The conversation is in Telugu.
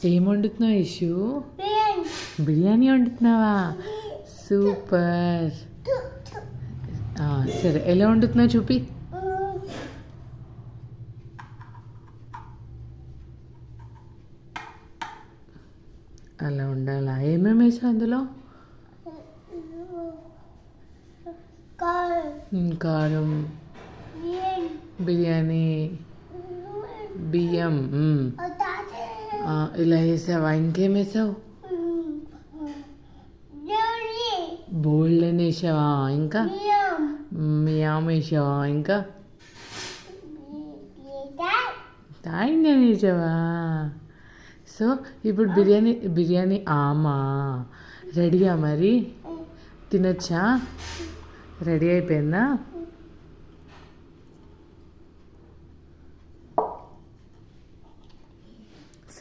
ఏం వండుతున్నావు ఇషు? బిర్యానీ వండుతున్నావా? సూపర్. సరే, ఎలా వండుతున్నావు చూపి. అలా ఉండాలా? ఏమేమి వేసావు అందులో? కారం, బిర్యానీ, బియ్యం, ఇలా వేసావా? ఇంకేం వేసావు? బోల్డ్ అని వేసావా? ఇంకా మియామ్ వేసావా? ఇంకా తాయింగ్ అని వేసావా? సో ఇప్పుడు బిర్యానీ ఆమా రెడీయా? మరి తినొచ్చా? రెడీ అయిపోయిందా?